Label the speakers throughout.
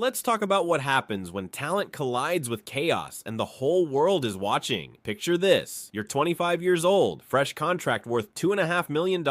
Speaker 1: Let's talk about what happens when talent collides with chaos and the whole world is watching. Picture this. You're 25 years old, fresh contract worth $2.5 million,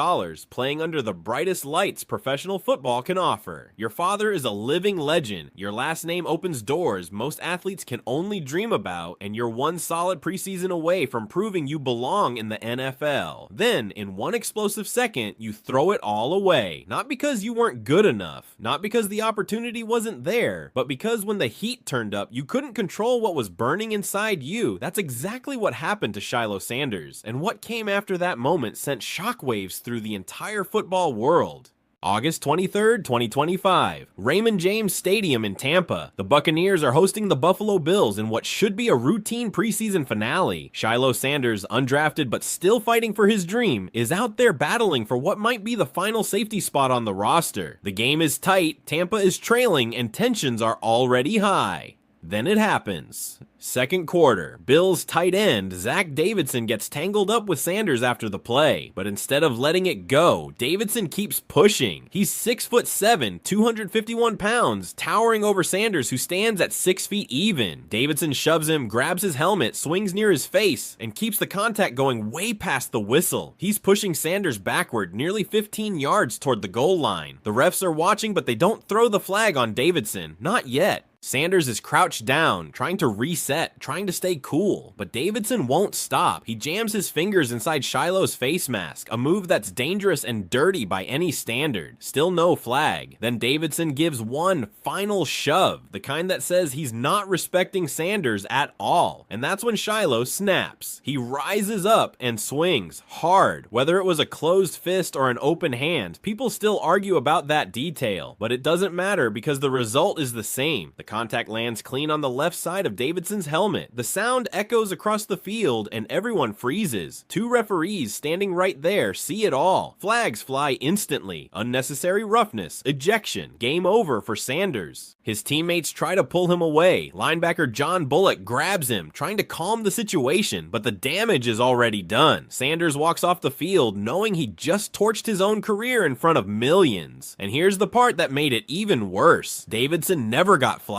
Speaker 1: playing under the brightest lights professional football can offer. Your father is a living legend, your last name opens doors most athletes can only dream about, and you're one solid preseason away from proving you belong in the NFL. Then, in one explosive second, you throw it all away. Not because you weren't good enough, not because the opportunity wasn't there, but because when the heat turned up, you couldn't control what was burning inside you. That's exactly what happened to Shiloh Sanders, and what came after that moment sent shockwaves through the entire football world. August 23rd, 2025, Raymond James Stadium in Tampa. The Buccaneers are hosting the Buffalo Bills in what should be a routine preseason finale. Shiloh Sanders, undrafted but still fighting for his dream, is out there battling for what might be the final safety spot on the roster. The game is tight, Tampa is trailing, and tensions are already high. Then it happens. Second quarter, Bills tight end Zach Davidson gets tangled up with Sanders after the play, but instead of letting it go, Davidson keeps pushing. He's 6'7", 251 pounds, towering over Sanders, who stands at 6 feet even. Davidson shoves him, grabs his helmet, swings near his face, and keeps the contact going way past the whistle. He's pushing Sanders backward nearly 15 yards toward the goal line. The refs are watching, but they don't throw the flag on Davidson. Not yet. Sanders is crouched down, trying to reset, trying to stay cool, but Davidson won't stop. He jams his fingers inside Shiloh's face mask, a move that's dangerous and dirty by any standard. Still no flag. Then Davidson gives one final shove, the kind that says he's not respecting Sanders at all. And that's when Shiloh snaps. He rises up and swings hard. Whether it was a closed fist or an open hand, people still argue about that detail, but it doesn't matter because the result is the same. The contact lands clean on the left side of Davidson's helmet. The sound echoes across the field and everyone freezes. Two referees standing right there see it all. Flags fly instantly. Unnecessary roughness, ejection, game over for Sanders. His teammates try to pull him away. Linebacker John Bullock grabs him, trying to calm the situation, but the damage is already done. Sanders walks off the field knowing he just torched his own career in front of millions. And here's the part that made it even worse. Davidson never got flagged.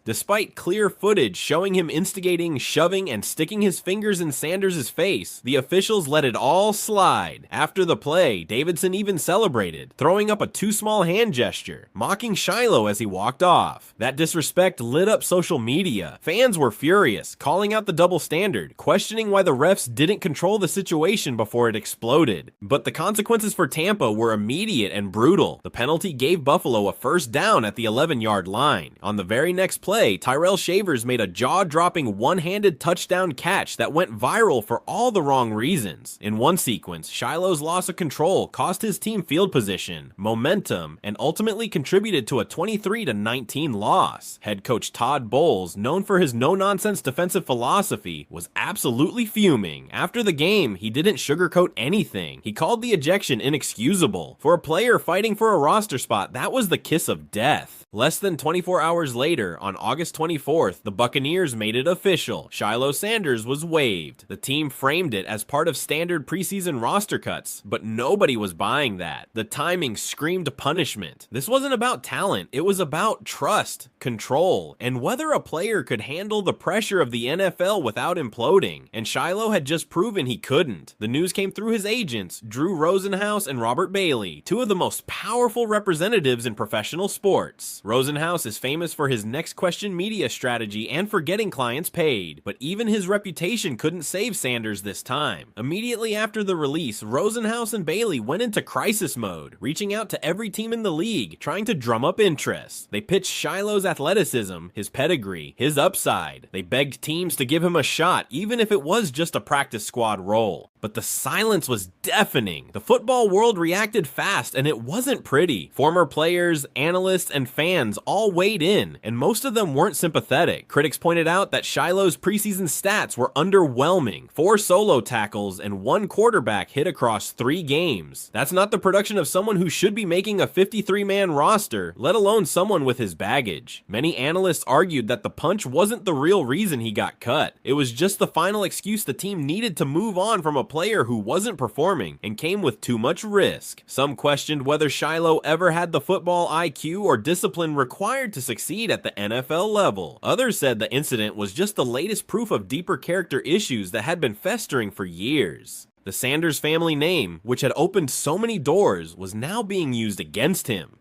Speaker 1: Despite clear footage showing him instigating, shoving, and sticking his fingers in Sanders' face, the officials let it all slide. After the play, Davidson even celebrated, throwing up a too small hand gesture, mocking Shiloh as he walked off. That disrespect lit up social media. Fans were furious, calling out the double standard, questioning why the refs didn't control the situation before it exploded. But the consequences for Tampa were immediate and brutal. The penalty gave Buffalo a first down at the 11-yard line. On the very next play, Tyrell Shavers made a jaw-dropping one-handed touchdown catch that went viral for all the wrong reasons. In one sequence, Shiloh's loss of control cost his team field position, momentum, and ultimately contributed to a 23-19 loss. Head coach Todd Bowles, known for his no-nonsense defensive philosophy, was absolutely fuming. After the game, he didn't sugarcoat anything. He called the ejection inexcusable. For a player fighting for a roster spot, that was the kiss of death. Less than 24 hours later, on August 24th, the Buccaneers made it official. Shiloh Sanders was waived. The team framed it as part of standard preseason roster cuts, but nobody was buying that. The timing screamed punishment. This wasn't about talent, it was about trust, control, and whether a player could handle the pressure of the NFL without imploding. And Shiloh had just proven he couldn't. The news came through his agents, Drew Rosenhaus and Robert Bailey, two of the most powerful representatives in professional sports. Rosenhaus is famous for his next question media strategy and for getting clients paid, but even his reputation couldn't save Sanders this time. Immediately after the release, Rosenhaus and Bailey went into crisis mode, reaching out to every team in the league, trying to drum up interest. They pitched Shiloh's athleticism, his pedigree, his upside. They begged teams to give him a shot, even if it was just a practice squad role. But the silence was deafening. The football world reacted fast, and it wasn't pretty. Former players, analysts, and fans all weighed in, and most of them weren't sympathetic. Critics pointed out that Shiloh's preseason stats were underwhelming. 4 solo tackles and 1 quarterback hit across 3 games. That's not the production of someone who should be making a 53-man roster, let alone someone with his baggage. Many analysts argued that the punch wasn't the real reason he got cut. It was just the final excuse the team needed to move on from a player who wasn't performing and came with too much risk. Some questioned whether Shiloh ever had the football IQ or discipline required to succeed at at the NFL level. Others said the incident was just the latest proof of deeper character issues that had been festering for years. The Sanders family name, which had opened so many doors, was now being used against him.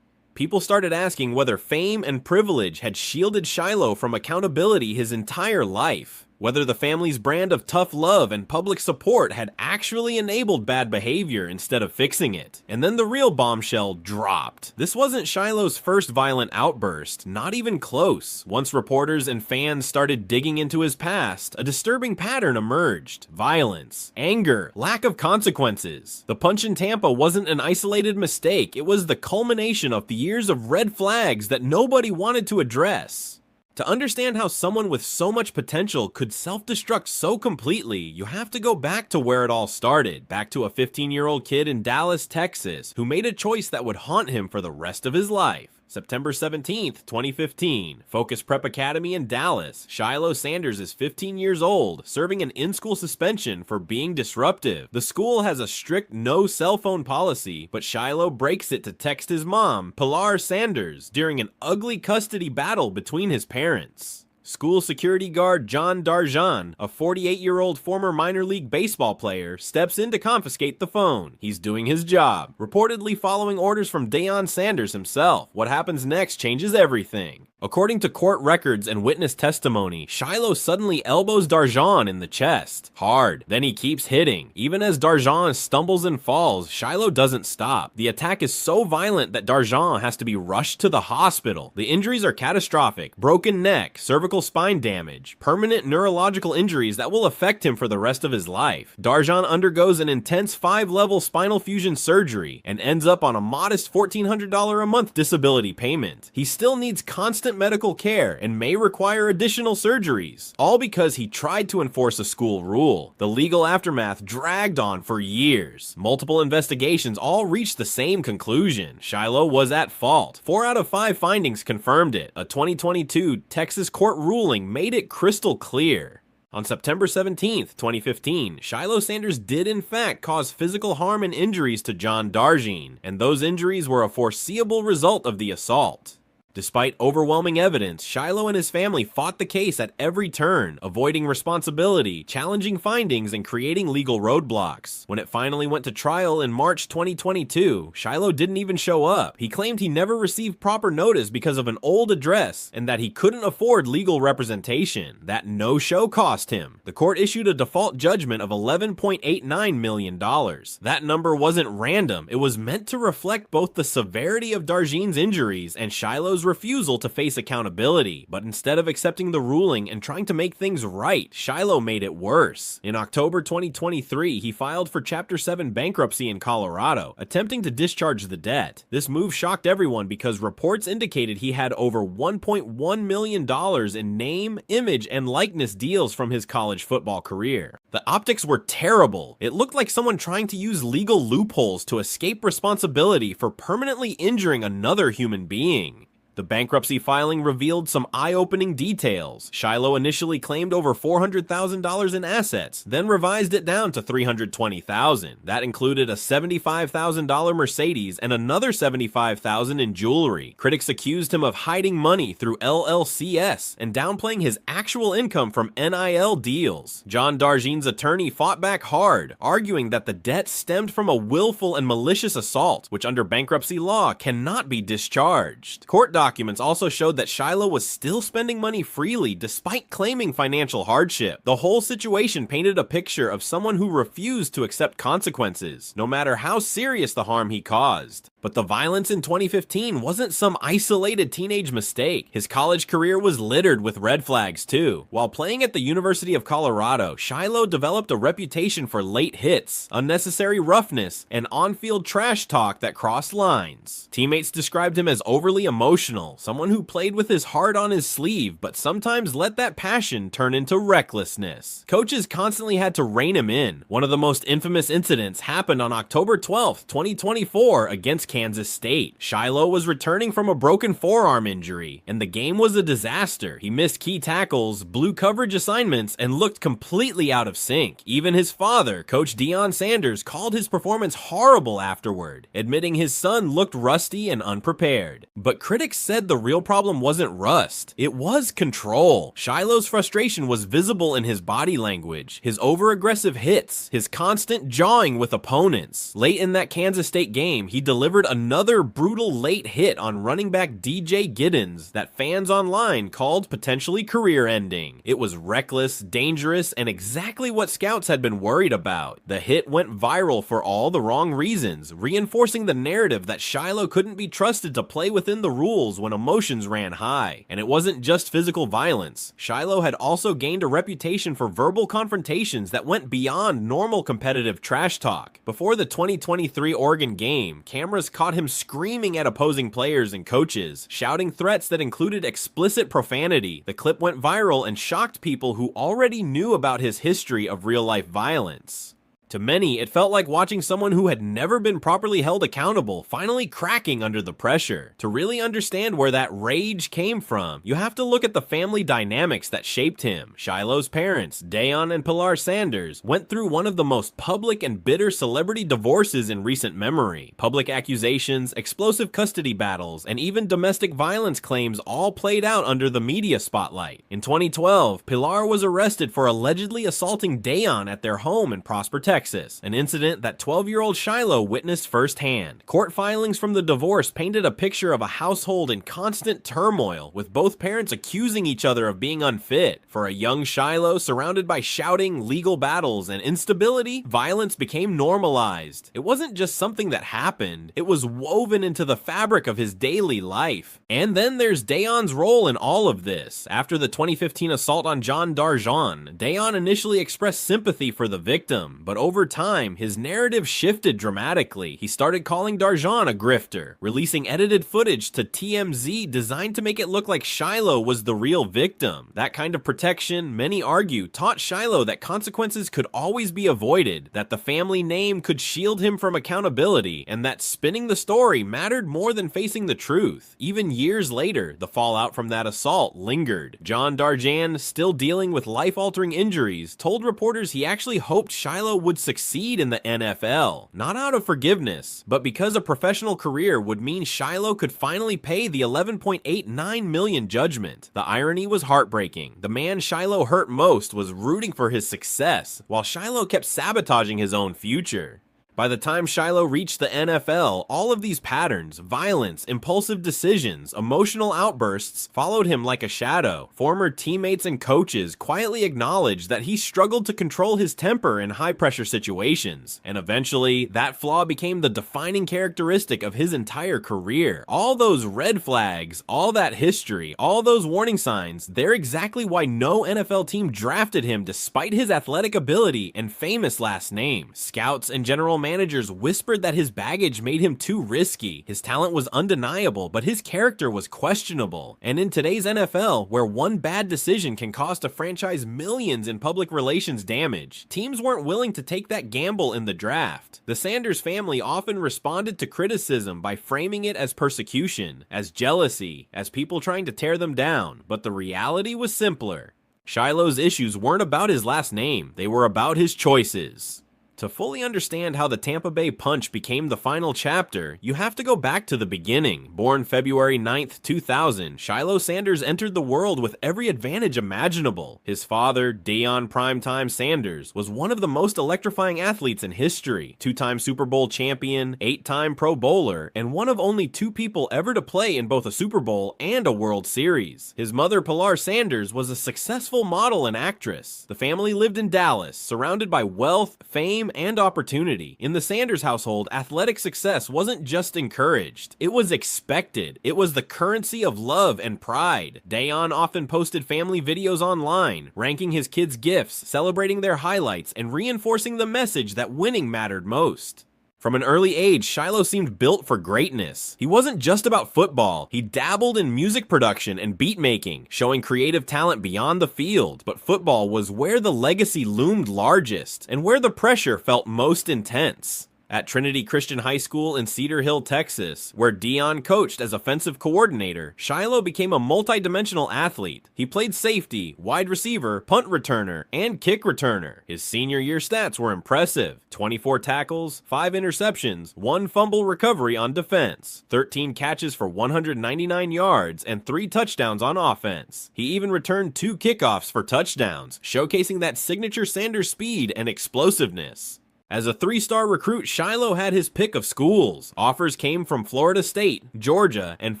Speaker 1: People started asking whether fame and privilege had shielded Shiloh from accountability his entire life, whether the family's brand of tough love and public support had actually enabled bad behavior instead of fixing it. And then the real bombshell dropped. This wasn't Shiloh's first violent outburst, not even close. Once reporters and fans started digging into his past, a disturbing pattern emerged. Violence, anger, lack of consequences. The punch in Tampa wasn't an isolated mistake, it was the culmination of the years of red flags that nobody wanted to address. To understand how someone with so much potential could self-destruct so completely, you have to go back to where it all started, back to a 15-year-old kid in Dallas, Texas, who made a choice that would haunt him for the rest of his life. September 17th, 2015, Focus Prep Academy in Dallas. Shiloh Sanders is 15 years old, serving an in-school suspension for being disruptive. The school has a strict no cell phone policy, but Shiloh breaks it to text his mom, Pilar Sanders, during an ugly custody battle between his parents. School security guard John Darjan, a 48-year-old former minor league baseball player, steps in to confiscate the phone. He's doing his job, reportedly following orders from Deion Sanders himself. What happens next changes everything. According to court records and witness testimony, Shiloh suddenly elbows Darjan in the chest, hard. Then he keeps hitting. Even as Darjan stumbles and falls, Shiloh doesn't stop. The attack is so violent that Darjan has to be rushed to the hospital. The injuries are catastrophic: broken neck, cervical spine damage, permanent neurological injuries that will affect him for the rest of his life. Darjan undergoes an intense 5-level spinal fusion surgery and ends up on a modest $1,400 a month disability payment. He still needs constant medical care and may require additional surgeries, all because he tried to enforce a school rule. The legal aftermath dragged on for years. Multiple investigations all reached the same conclusion: Shiloh was at fault. 4 out of 5 findings confirmed it. A 2022 Texas court ruling made it crystal clear. On September 17th, 2015, Shiloh Sanders did in fact cause physical harm and injuries to John Darjan, and those injuries were a foreseeable result of the assault. Despite overwhelming evidence, Shiloh and his family fought the case at every turn, avoiding responsibility, challenging findings, and creating legal roadblocks. When it finally went to trial in March 2022, Shiloh didn't even show up. He claimed he never received proper notice because of an old address and that he couldn't afford legal representation. That no-show cost him. The court issued a default judgment of $11.89 million. That number wasn't random. It was meant to reflect both the severity of Darjan's injuries and Shiloh's refusal to face accountability. But instead of accepting the ruling and trying to make things right, Shiloh made it worse. In October 2023, he filed for Chapter 7 bankruptcy in Colorado, attempting to discharge the debt. This move shocked everyone because reports indicated he had over $1.1 million in name, image, and likeness deals from his college football career. The optics were terrible. It looked like someone trying to use legal loopholes to escape responsibility for permanently injuring another human being. The bankruptcy filing revealed some eye-opening details. Shiloh initially claimed over $400,000 in assets, then revised it down to $320,000. That included a $75,000 Mercedes and another $75,000 in jewelry. Critics accused him of hiding money through LLCs and downplaying his actual income from NIL deals. John Darjan's attorney fought back hard, arguing that the debt stemmed from a willful and malicious assault, which under bankruptcy law cannot be discharged. Court documents also showed that Shiloh was still spending money freely despite claiming financial hardship. The whole situation painted a picture of someone who refused to accept consequences, no matter how serious the harm he caused. But the violence in 2015 wasn't some isolated teenage mistake. His college career was littered with red flags too. While playing at the University of Colorado, Shiloh developed a reputation for late hits, unnecessary roughness, and on-field trash talk that crossed lines. Teammates described him as overly emotional, someone who played with his heart on his sleeve, but sometimes let that passion turn into recklessness. Coaches constantly had to rein him in. One of the most infamous incidents happened on October 12th, 2024 against Kansas State. Shiloh was returning from a broken forearm injury, and the game was a disaster. He missed key tackles, blew coverage assignments, and looked completely out of sync. Even his father, Coach Deion Sanders, called his performance horrible afterward, admitting his son looked rusty and unprepared. But critics said the real problem wasn't rust, it was control. Shiloh's frustration was visible in his body language, his over-aggressive hits, his constant jawing with opponents. Late in that Kansas State game, he delivered another brutal late hit on running back DJ Giddens that fans online called potentially career-ending. It was reckless, dangerous, and exactly what scouts had been worried about. The hit went viral for all the wrong reasons, reinforcing the narrative that Shiloh couldn't be trusted to play within the rules when emotions ran high. And it wasn't just physical violence. Shiloh had also gained a reputation for verbal confrontations that went beyond normal competitive trash talk. Before the 2023 Oregon game, cameras caught him screaming at opposing players and coaches, shouting threats that included explicit profanity. The clip went viral and shocked people who already knew about his history of real-life violence. To many, it felt like watching someone who had never been properly held accountable finally cracking under the pressure. To really understand where that rage came from, you have to look at the family dynamics that shaped him. Shiloh's parents, Deion and Pilar Sanders, went through one of the most public and bitter celebrity divorces in recent memory. Public accusations, explosive custody battles, and even domestic violence claims all played out under the media spotlight. In 2012, Pilar was arrested for allegedly assaulting Deion at their home in Prosper, Texas. An incident that 12-year-old Shiloh witnessed firsthand. Court filings from the divorce painted a picture of a household in constant turmoil, with both parents accusing each other of being unfit. For a young Shiloh surrounded by shouting, legal battles, and instability, violence became normalized. It wasn't just something that happened, it was woven into the fabric of his daily life. And then there's Deion's role in all of this. After the 2015 assault on John Darjan, Deion initially expressed sympathy for the victim, but over time, his narrative shifted dramatically. He started calling Darjan a grifter, releasing edited footage to TMZ designed to make it look like Shiloh was the real victim. That kind of protection, many argue, taught Shiloh that consequences could always be avoided, that the family name could shield him from accountability, and that spinning the story mattered more than facing the truth. Even years later, the fallout from that assault lingered. John Darjan, still dealing with life-altering injuries, told reporters he actually hoped Shiloh would succeed in the NFL, not out of forgiveness, but because a professional career would mean Shiloh could finally pay the $11.89 million judgment. The irony was heartbreaking. The man Shiloh hurt most was rooting for his success, while Shiloh kept sabotaging his own future. By the time Shiloh reached the NFL, all of these patterns, violence, impulsive decisions, emotional outbursts, followed him like a shadow. Former teammates and coaches quietly acknowledged that he struggled to control his temper in high-pressure situations, and eventually, that flaw became the defining characteristic of his entire career. All those red flags, all that history, all those warning signs, they're exactly why no NFL team drafted him despite his athletic ability and famous last name. Scouts and general managers whispered that his baggage made him too risky. His talent was undeniable, but his character was questionable. And in today's NFL, where one bad decision can cost a franchise millions in public relations damage, teams weren't willing to take that gamble in the draft. The Sanders family often responded to criticism by framing it as persecution, as jealousy, as people trying to tear them down, but the reality was simpler. Shiloh's issues weren't about his last name, they were about his choices. To fully understand how the Tampa Bay Punch became the final chapter, you have to go back to the beginning. Born February 9th, 2000, Shiloh Sanders entered the world with every advantage imaginable. His father, Deion Primetime Sanders, was one of the most electrifying athletes in history, two-time Super Bowl champion, 8-time Pro Bowler, and one of only 2 people ever to play in both a Super Bowl and a World Series. His mother, Pilar Sanders, was a successful model and actress. The family lived in Dallas, surrounded by wealth, fame, and opportunity. In the Sanders household, athletic success wasn't just encouraged, it was expected. It was the currency of love and pride. Deion often posted family videos online, ranking his kids' gifts, celebrating their highlights, and reinforcing the message that winning mattered most. From an early age, Shiloh seemed built for greatness. He wasn't just about football. He dabbled in music production and beat making, showing creative talent beyond the field. But football was where the legacy loomed largest, and where the pressure felt most intense. At Trinity Christian High School in Cedar Hill, Texas, where Dion coached as offensive coordinator, Shiloh became a multi-dimensional athlete. He played safety, wide receiver, punt returner, and kick returner. His senior year stats were impressive: 24 tackles, 5 interceptions, 1 fumble recovery on defense, 13 catches for 199 yards, and 3 touchdowns on offense. He even returned 2 kickoffs for touchdowns, showcasing that signature Sanders speed and explosiveness. As a 3-star recruit, Shiloh had his pick of schools. Offers came from Florida State, Georgia, and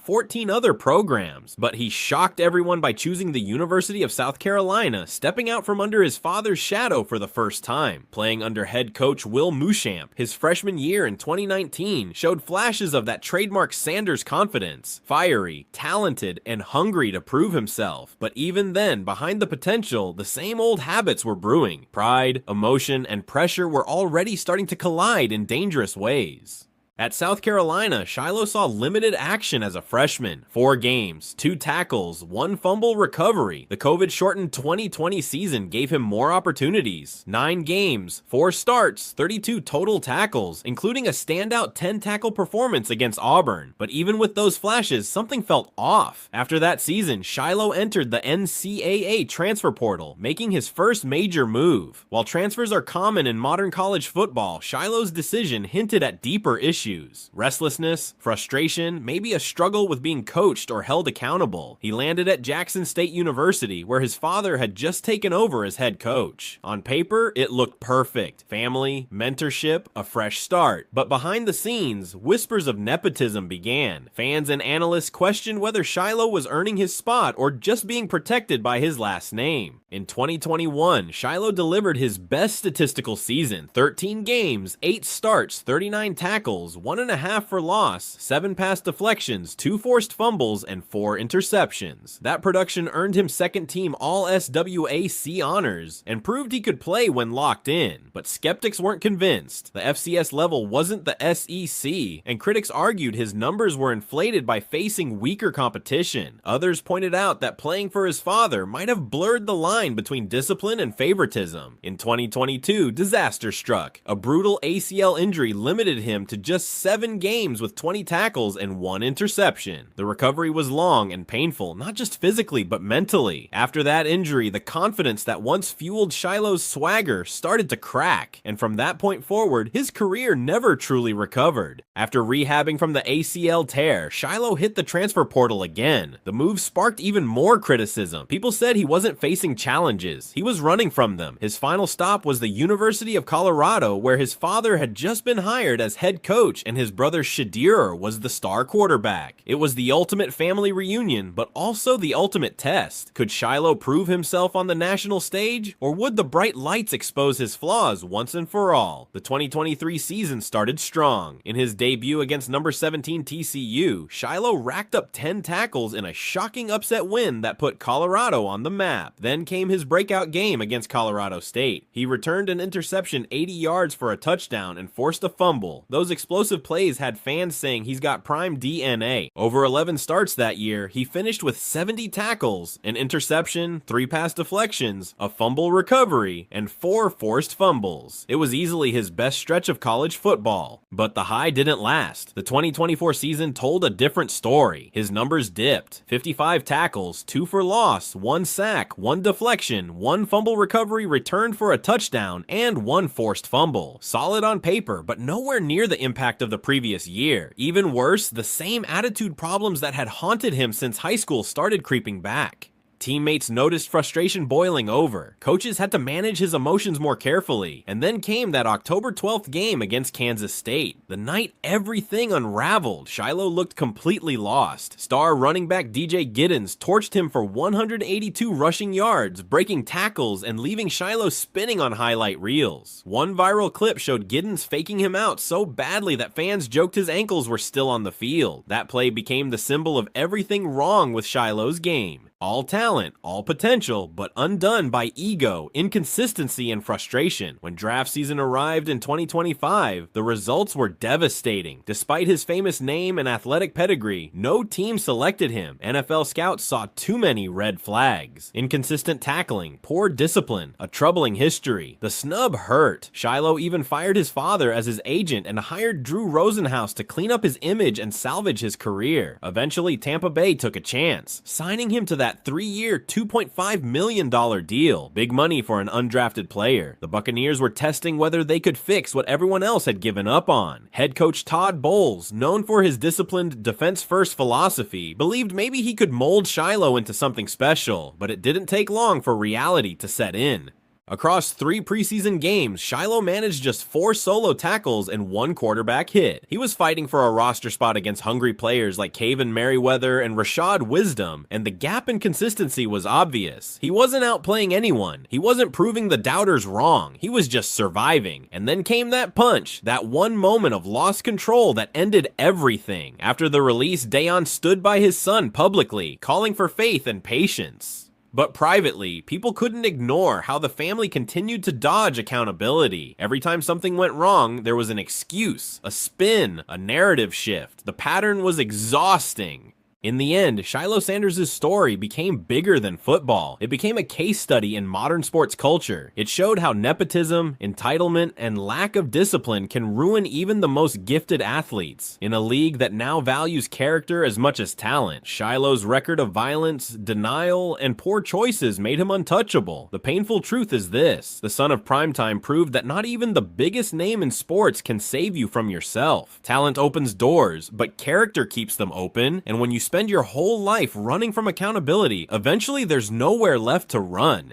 Speaker 1: 14 other programs, but he shocked everyone by choosing the University of South Carolina, stepping out from under his father's shadow for the first time. Playing under head coach Will Muschamp, his freshman year in 2019 showed flashes of that trademark Sanders confidence: fiery, talented, and hungry to prove himself. But even then, behind the potential, the same old habits were brewing. Pride, emotion, and pressure were already starting to collide in dangerous ways. At South Carolina, Shiloh saw limited action as a freshman. 4 games, 2 tackles, 1 fumble recovery. The COVID-shortened 2020 season gave him more opportunities. 9 games, 4 starts, 32 total tackles, including a standout 10-tackle performance against Auburn. But even with those flashes, something felt off. After that season, Shiloh entered the NCAA transfer portal, making his first major move. While transfers are common in modern college football, Shiloh's decision hinted at deeper issues. Restlessness, frustration, maybe a struggle with being coached or held accountable. He landed at Jackson State University, where his father had just taken over as head coach. On paper, it looked perfect: family, mentorship, a fresh start. But behind the scenes, whispers of nepotism began. Fans and analysts questioned whether Shiloh was earning his spot or just being protected by his last name. In 2021, Shiloh delivered his best statistical season: 13 games, 8 starts, 39 tackles, 1.5 for loss, 7 pass deflections, 2 forced fumbles, and 4 interceptions. That production earned him second-team All-SWAC honors and proved he could play when locked in. But skeptics weren't convinced. The FCS level wasn't the SEC, and critics argued his numbers were inflated by facing weaker competition. Others pointed out that playing for his father might have blurred the line between discipline and favoritism. In 2022, disaster struck. A brutal ACL injury limited him to just 7 games with 20 tackles and 1 interception. The recovery was long and painful, not just physically, but mentally. After that injury, the confidence that once fueled Shiloh's swagger started to crack, and from that point forward, his career never truly recovered. After rehabbing from the ACL tear, Shiloh hit the transfer portal again. The move sparked even more criticism. People said he wasn't facing challenges, he was running from them. His final stop was the University of Colorado, where his father had just been hired as head coach and his brother Shadir was the star quarterback. It was the ultimate family reunion, but also the ultimate test. Could Shiloh prove himself on the national stage, or would the bright lights expose his flaws once and for all? The 2023 season started strong. In his debut against number 17 TCU, Shiloh racked up 10 tackles in a shocking upset win that put Colorado on the map. Then came his breakout game against Colorado State. He returned an interception 80 yards for a touchdown and forced a fumble. Those explosive plays had fans saying he's got prime DNA. Over 11 starts that year, he finished with 70 tackles, an interception, 3 pass deflections, a fumble recovery, and 4 forced fumbles. It was easily his best stretch of college football. But the high didn't last. The 2024 season told a different story. His numbers dipped: 55 tackles, 2 for loss, 1 sack, 1 deflection, 1 fumble recovery returned for a touchdown, and 1 forced fumble. Solid on paper, but nowhere near the impact of the previous year. Even worse, the same attitude problems that had haunted him since high school started creeping back. Teammates noticed frustration boiling over. Coaches had to manage his emotions more carefully. And then came that October 12th game against Kansas State. The night everything unraveled, Shiloh looked completely lost. Star running back DJ Giddens torched him for 182 rushing yards, breaking tackles and leaving Shiloh spinning on highlight reels. One viral clip showed Giddens faking him out so badly that fans joked his ankles were still on the field. That play became the symbol of everything wrong with Shiloh's game. All talent, all potential, but undone by ego, inconsistency, and frustration. When draft season arrived in 2025, the results were devastating. Despite his famous name and athletic pedigree, no team selected him. NFL scouts saw too many red flags. Inconsistent tackling, poor discipline, a troubling history. The snub hurt. Shiloh even fired his father as his agent and hired Drew Rosenhaus to clean up his image and salvage his career. Eventually, Tampa Bay took a chance, signing him to that 3-year, $2.5 million deal. Big money for an undrafted player. The Buccaneers were testing whether they could fix what everyone else had given up on. Head coach Todd Bowles, known for his disciplined defense-first philosophy, believed maybe he could mold Shiloh into something special, but it didn't take long for reality to set in. Across 3 preseason games, Shiloh managed just 4 solo tackles and 1 quarterback hit. He was fighting for a roster spot against hungry players like Caven Merriweather and Rashad Wisdom, and the gap in consistency was obvious. He wasn't outplaying anyone. He wasn't proving the doubters wrong. He was just surviving. And then came that punch, that one moment of lost control that ended everything. After the release, Deion stood by his son publicly, calling for faith and patience. But privately, people couldn't ignore how the family continued to dodge accountability. Every time something went wrong, there was an excuse, a spin, a narrative shift. The pattern was exhausting. In the end, Shiloh Sanders' story became bigger than football. It became a case study in modern sports culture. It showed how nepotism, entitlement, and lack of discipline can ruin even the most gifted athletes. In a league that now values character as much as talent, Shiloh's record of violence, denial, and poor choices made him untouchable. The painful truth is this: the son of primetime proved that not even the biggest name in sports can save you from yourself. Talent opens doors, but character keeps them open, and when you spend your whole life running from accountability, eventually there's nowhere left to run.